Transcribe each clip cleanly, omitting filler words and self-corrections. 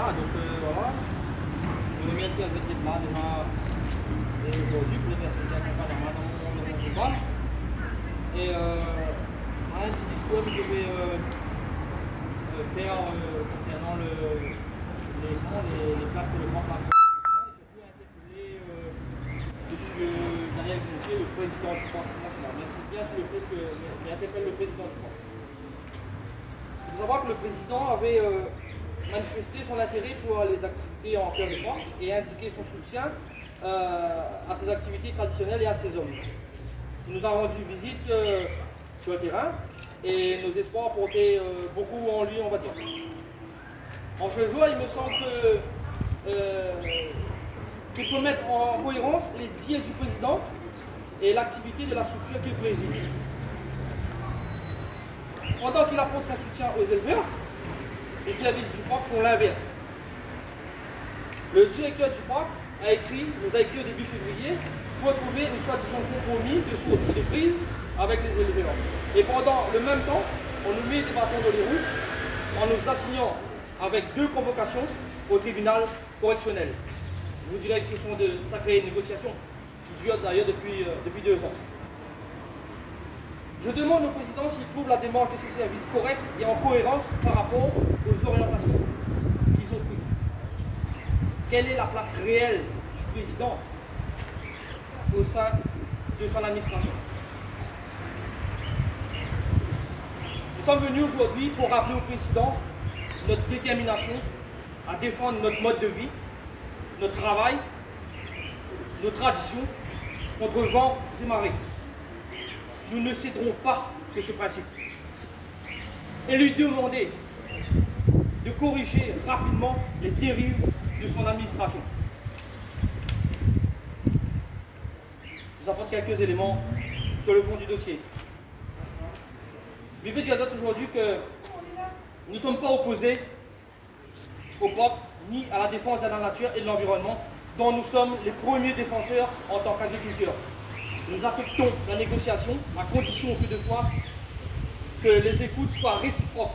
là. Donc voilà. Je vous remercie d'être là déjà aujourd'hui pour les personnes qui accompagnent dans mon débat. Et un petit discours que je vais faire concernant les plaques que le Banque a et surtout interpeller M. Daniel Gontier, le président du Parti national. J'insiste bien sur le fait qu'il interpelle le président du Parti. Il faut savoir que le président avait manifesté son intérêt pour les activités en cœur de parc et indiqué son soutien à ses activités traditionnelles et à ses hommes. Il nous a rendu visite sur le terrain et nos espoirs portaient beaucoup en lui, on va dire. En ce jour, il me semble qu'il faut mettre en cohérence les dires du président et l'activité de la structure qu'il préside. Pendant qu'il apporte son soutien aux éleveurs, les services du parc font l'inverse. Le directeur du parc nous a écrit au début février pour trouver une soi-disant compromis de sortie de prise avec les éleveurs. Et pendant le même temps, on nous met des bâtons dans les roues en nous assignant avec 2 convocations au tribunal correctionnel. Je vous dirais que ce sont de sacrées négociations qui durent d'ailleurs depuis 2 ans. Je demande au président s'il trouve la démarche de ses services correcte et en cohérence par rapport aux orientations qu'ils ont prises. Quelle est la place réelle du président au sein de son administration? Nous sommes venus aujourd'hui pour rappeler au président notre détermination à défendre notre mode de vie, notre travail, nos traditions contre vents et marées. Nous ne céderons pas sur ce principe. Et lui demander de corriger rapidement les dérives de son administration. Je vous apporte quelques éléments sur le fond du dossier. Lui fait dire aujourd'hui que nous ne sommes pas opposés au POC ni à la défense de la nature et de l'environnement, dont nous sommes les premiers défenseurs en tant qu'agriculteurs. Nous acceptons la négociation à condition toutefois que les écoutes soient réciproques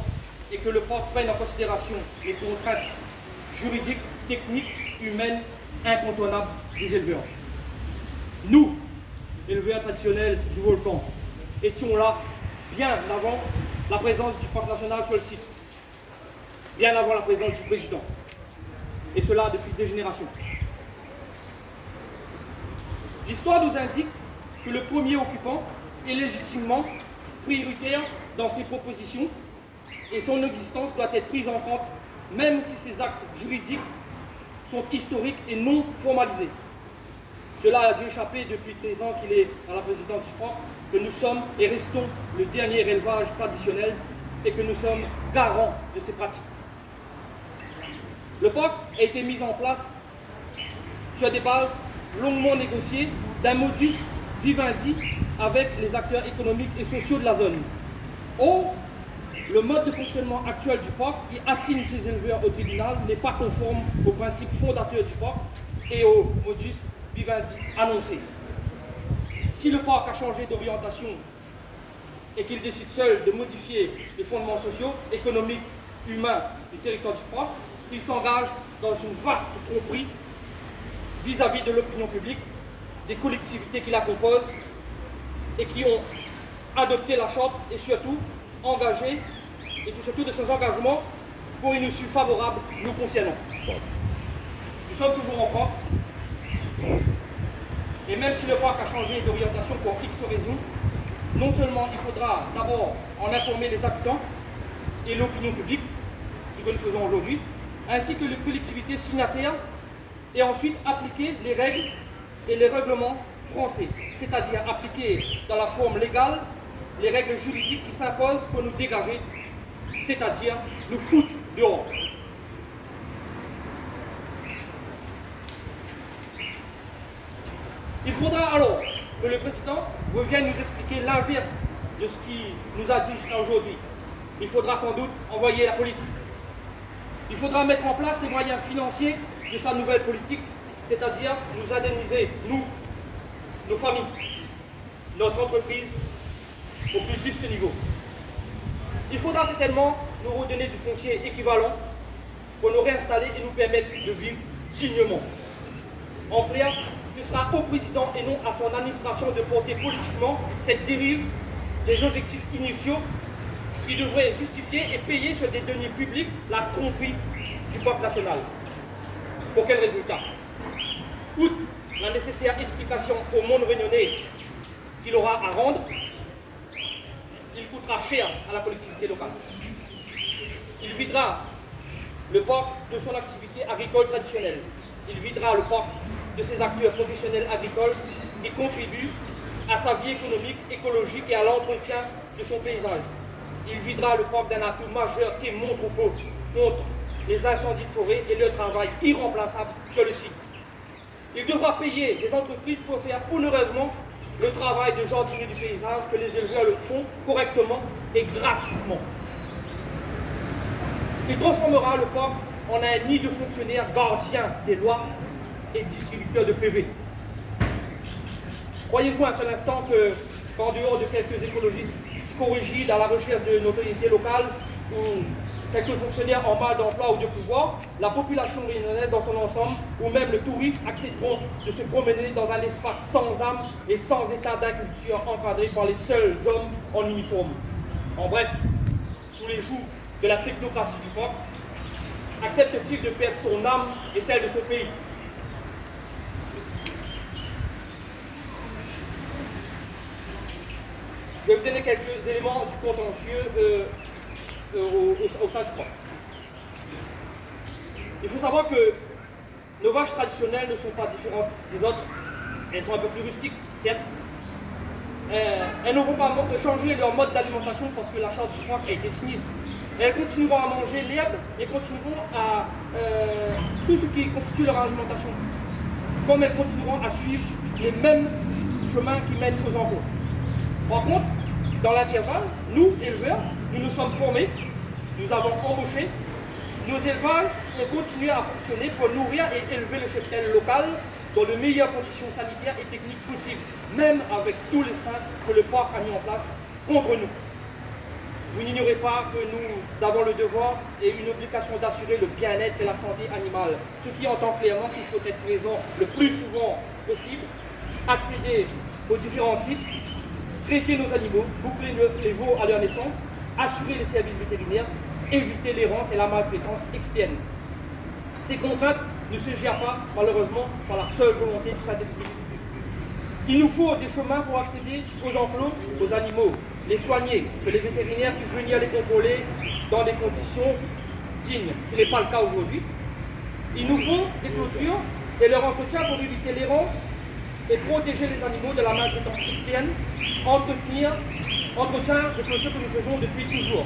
et que le POC prenne en considération les contraintes juridiques, techniques, humaines, incontournables des éleveurs. Nous, éleveurs traditionnels du volcan, étions là bien avant la présence du parc national sur le site, bien avant la présence du président, et cela depuis des générations. L'histoire nous indique que le premier occupant est légitimement prioritaire dans ses propositions et son existence doit être prise en compte même si ses actes juridiques sont historiques et non formalisés. Cela a dû échapper depuis 13 ans qu'il est à la présidence du POC, que nous sommes et restons le dernier élevage traditionnel et que nous sommes garants de ces pratiques. Le POC a été mis en place sur des bases longuement négociées d'un modus vivendi avec les acteurs économiques et sociaux de la zone. Or, le mode de fonctionnement actuel du POC qui assigne ses éleveurs au tribunal n'est pas conforme aux principes fondateurs du POC et au modus vivendi annoncé. Si le POC a changé d'orientation et qu'il décide seul de modifier les fondements sociaux, économiques, humains du territoire du POC, il s'engage dans une vaste tromperie vis-à-vis de l'opinion publique, des collectivités qui la composent et qui ont adopté la charte et surtout engagé, et surtout de ces engagements pour une issue favorable nous concernant. Nous sommes toujours en France et même si le POC a changé d'orientation pour X raisons, non seulement il faudra d'abord en informer les habitants et l'opinion publique, ce que nous faisons aujourd'hui, ainsi que les collectivités signataires, et ensuite appliquer les règles et les règlements français, c'est-à-dire appliquer dans la forme légale les règles juridiques qui s'imposent pour nous dégager, c'est-à-dire nous foutre dehors. Il faudra alors que le président revienne nous expliquer l'inverse de ce qu'il nous a dit jusqu'à aujourd'hui. Il faudra sans doute envoyer la police. Il faudra mettre en place les moyens financiers de sa nouvelle politique, c'est-à-dire nous indemniser, nous, nos familles, notre entreprise, au plus juste niveau. Il faudra certainement nous redonner du foncier équivalent pour nous réinstaller s'installer et nous permettre de vivre dignement. En clair, ce sera au président et non à son administration de porter politiquement cette dérive des objectifs initiaux qui devraient justifier et payer sur des deniers publics la tromperie du peuple national. Pour quel résultat? Outre la nécessaire explication au monde réunionnais qu'il aura à rendre, il coûtera cher à la collectivité locale. Il videra le port de son activité agricole traditionnelle. Il videra le port de ses acteurs professionnels agricoles qui contribuent à sa vie économique, écologique et à l'entretien de son paysage. Il videra le port d'un atout majeur qui est mon troupeau contre les incendies de forêt et le travail irremplaçable sur le site. Il devra payer des entreprises pour faire onoureusement le travail de jardinier du paysage que les éleveurs le font correctement et gratuitement. Il transformera le port en un nid de fonctionnaires gardiens des lois et distributeurs de PV. Croyez-vous un seul instant qu'en dehors de quelques écologistes psychorigides à la recherche de notoriété locale ou quelques fonctionnaires en mal d'emploi ou de pouvoir, la population réunionnaise dans son ensemble ou même le touriste accepteront de se promener dans un espace sans âme et sans état d'inculture encadré par les seuls hommes en uniforme. En bref, sous les joues de la technocratie du peuple, accepte-t-il de perdre son âme et celle de son pays? Je vais vous donner quelques éléments du contentieux au sein du peuple. Il faut savoir que nos vaches traditionnelles ne sont pas différentes des autres. Elles sont un peu plus rustiques, certes. Elles ne vont pas changer leur mode d'alimentation parce que la charte du peuple a été signée. Elles continueront à manger l'herbe et continueront à tout ce qui constitue leur alimentation. Comme elles continueront à suivre les mêmes chemins qui mènent aux enclos. Par contre, dans l'intervalle, nous, éleveurs, nous nous sommes formés, nous avons embauché, nos élevages ont continué à fonctionner pour nourrir et élever le cheptel local dans les meilleures conditions sanitaires et techniques possibles, même avec tous les freins que le parc a mis en place contre nous. Vous n'ignorez pas que nous avons le devoir et une obligation d'assurer le bien-être et la santé animale, ce qui entend clairement qu'il faut être présent le plus souvent possible, accéder aux différents sites, traiter nos animaux, boucler les veaux à leur naissance, assurer les services vétérinaires, éviter l'errance et la maltraitance externe. Ces contraintes ne se gèrent pas, malheureusement, par la seule volonté du Saint-Esprit. Il nous faut des chemins pour accéder aux enclos, aux animaux, les soigner, que les vétérinaires puissent venir les contrôler dans des conditions dignes. Ce n'est pas le cas aujourd'hui. Il nous faut des clôtures et leur entretien pour éviter l'errance et protéger les animaux de la maltraitance externe, entretien de clôtures que nous faisons depuis toujours.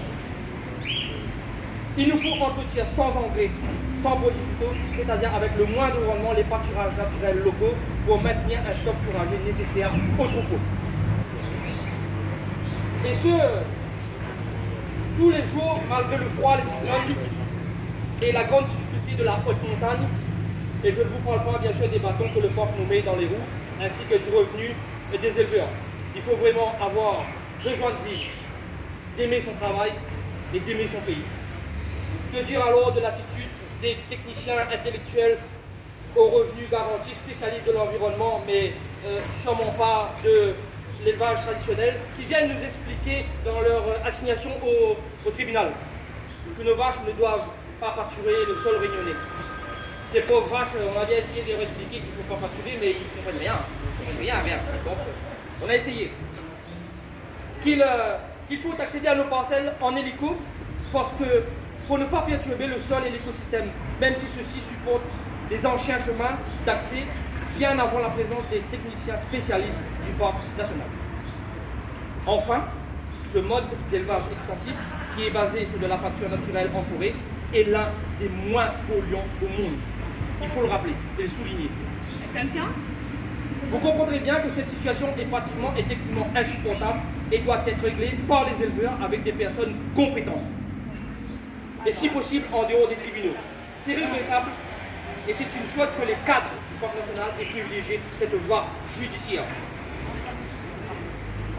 Il nous faut entretien sans engrais, sans produits phyto, c'est-à-dire avec le moindre rendement, les pâturages naturels locaux pour maintenir un stock fourragé nécessaire au troupeau. Et ce, tous les jours, malgré le froid, les cyclones et la grande difficulté de la haute montagne, et je ne vous parle pas bien sûr des bâtons que le porc nous met dans les roues, ainsi que du revenu et des éleveurs. Il faut vraiment avoir besoin de vivre, d'aimer son travail et d'aimer son pays. Que dire alors de l'attitude des techniciens intellectuels aux revenus garantis, spécialistes de l'environnement, mais sûrement pas de l'élevage traditionnel, qui viennent nous expliquer dans leur assignation au tribunal que nos vaches ne doivent pas pâturer le sol réunionnais. Ces pauvres vaches, on a bien essayé de leur expliquer qu'il ne faut pas pâturer, mais ils ne comprennent rien. Ils ne comprennent rien. Donc, on a essayé. Qu'il faut accéder à nos parcelles en hélico, parce que pour ne pas perturber le sol et l'écosystème, même si ceux-ci supportent des anciens chemins d'accès bien avant la présence des techniciens spécialistes du parc national. Enfin, ce mode d'élevage extensif, qui est basé sur de la pâture naturelle en forêt, est l'un des moins polluants au monde. Il faut le rappeler et le souligner. Vous comprendrez bien que cette situation est pratiquement et techniquement insupportable et doit être réglée par les éleveurs avec des personnes compétentes. Et si possible en dehors des tribunaux. C'est regrettable et c'est une faute que les cadres du parc national aient privilégié cette voie judiciaire.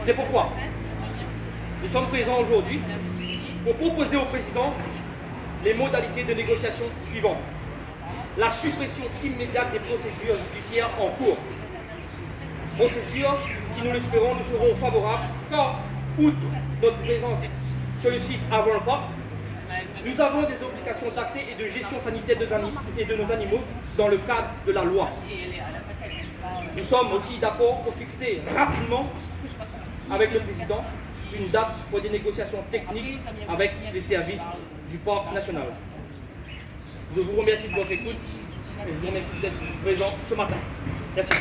C'est pourquoi nous sommes présents aujourd'hui pour proposer au président les modalités de négociation suivantes. La suppression immédiate des procédures judiciaires en cours. Procédures qui, nous l'espérons, nous seront favorables car, outre notre présence sur le site avant le parc, nous avons des obligations d'accès et de gestion sanitaire de nos animaux dans le cadre de la loi. Nous sommes aussi d'accord pour fixer rapidement avec le président une date pour des négociations techniques avec les services du parc national. Je vous remercie de votre écoute et je vous remercie d'être présent ce matin. Merci.